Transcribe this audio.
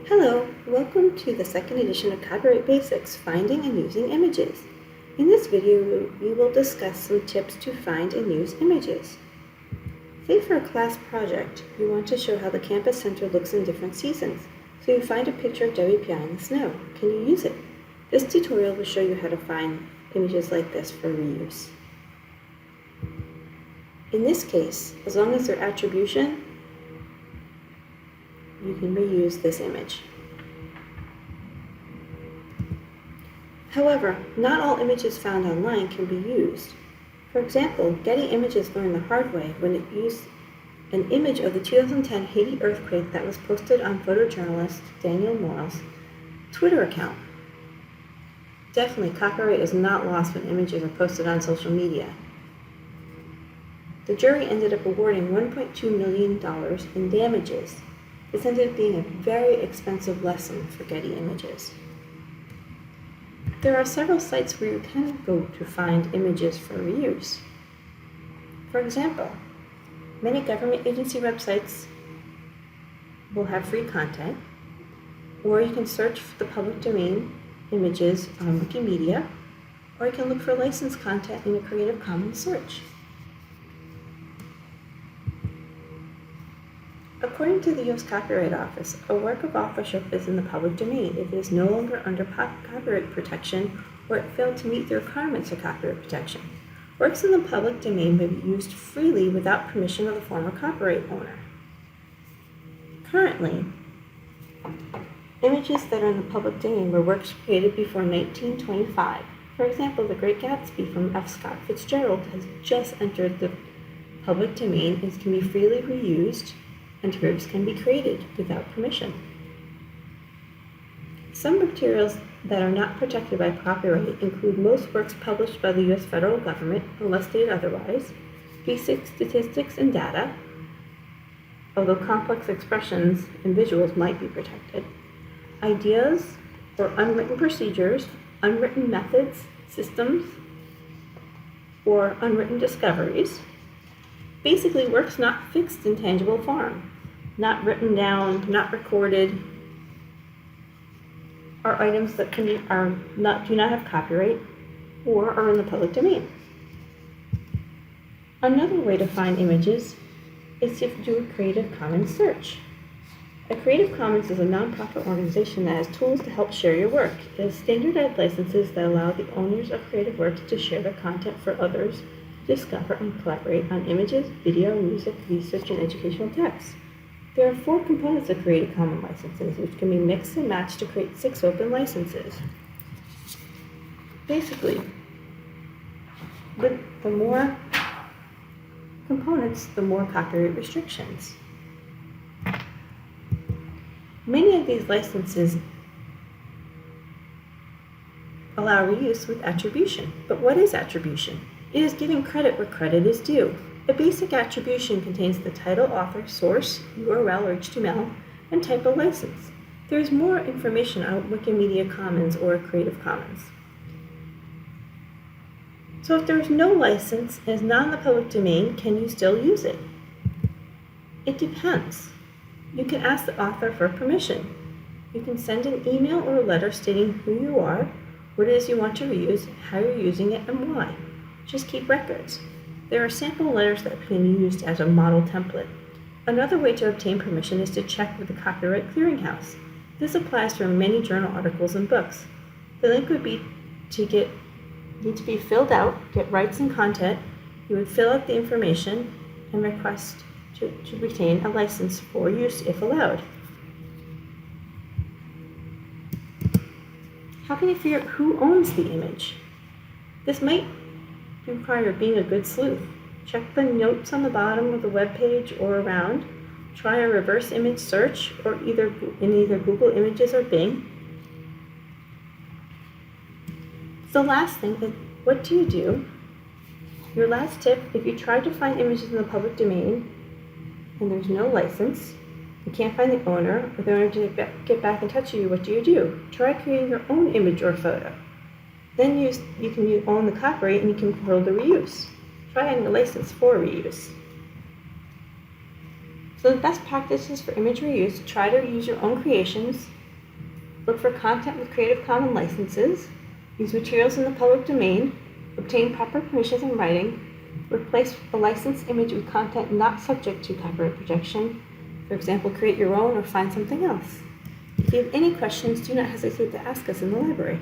Hello, welcome to the second edition of Copyright Basics, Finding and Using Images. In this video, we will discuss some tips to find and use images. Say for a class project, you want to show how the campus center looks in different seasons, so you find a picture of WPI in the snow. Can you use it? This tutorial will show you how to find images like this for reuse. In this case, as long as they're attribution, you can reuse this image. However, not all images found online can be used. For example, Getty Images learned the hard way when it used an image of the 2010 Haiti earthquake that was posted on photojournalist Daniel Morrell's Twitter account. Definitely, copyright is not lost when images are posted on social media. The jury ended up awarding $1.2 million in damages. This ended up being a very expensive lesson for Getty Images. There are several sites where you can go to find images for reuse. For example, many government agency websites will have free content, or you can search for the public domain images on Wikimedia, or you can look for licensed content in a Creative Commons search. According to the U.S. Copyright Office, a work of authorship is in the public domain if it is no longer under copyright protection or it failed to meet the requirements of copyright protection. Works in the public domain may be used freely without permission of the former copyright owner. Currently, images that are in the public domain were works created before 1925. For example, The Great Gatsby from F. Scott Fitzgerald has just entered the public domain and can be freely reused, and groups can be created without permission. Some materials that are not protected by copyright include most works published by the U.S. federal government, unless stated otherwise, basic statistics and data, although complex expressions and visuals might be protected, ideas or unwritten procedures, unwritten methods, systems, or unwritten discoveries. Basically, works not fixed in tangible form, not written down, not recorded, are items that do not have copyright or are in the public domain. Another way to find images is to do a Creative Commons search. A Creative Commons is a nonprofit organization that has tools to help share your work. It has standardized licenses that allow the owners of creative works to share their content for others to discover and collaborate on images, video, music, research, and educational texts. There are 4 components of Creative Commons licenses, which can be mixed and matched to create 6 open licenses. Basically, with the more components, the more copyright restrictions. Many of these licenses allow reuse with attribution. But what is attribution? It is giving credit where credit is due. A basic attribution contains the title, author, source, URL or HTML, and type of license. There is more information on Wikimedia Commons or Creative Commons. So if there is no license and is not in the public domain, can you still use it? It depends. You can ask the author for permission. You can send an email or a letter stating who you are, what it is you want to reuse, how you're using it, and why. Just keep records. There are sample letters that can be used as a model template. Another way to obtain permission is to check with the Copyright Clearinghouse. This applies for many journal articles and books. The link would be need to be filled out, get rights and content. You would fill out the information and request to retain a license for use if allowed. How can you figure out who owns the image? This might require being a good sleuth. Check the notes on the bottom of the web page or around. Try a reverse image search or in either Google Images or Bing. The last thing is, what do you do? Your last tip, if you try to find images in the public domain and there's no license, you can't find the owner, or the owner to get back in touch with you, what do you do? Try creating your own image or photo. Then you can own the copyright and you can control the reuse. Try having a license for reuse. So the best practices for image reuse: try to use your own creations, look for content with Creative Commons licenses, use materials in the public domain, obtain proper permissions in writing, replace a licensed image with content not subject to copyright protection. For example, create your own or find something else. If you have any questions, do not hesitate to ask us in the library.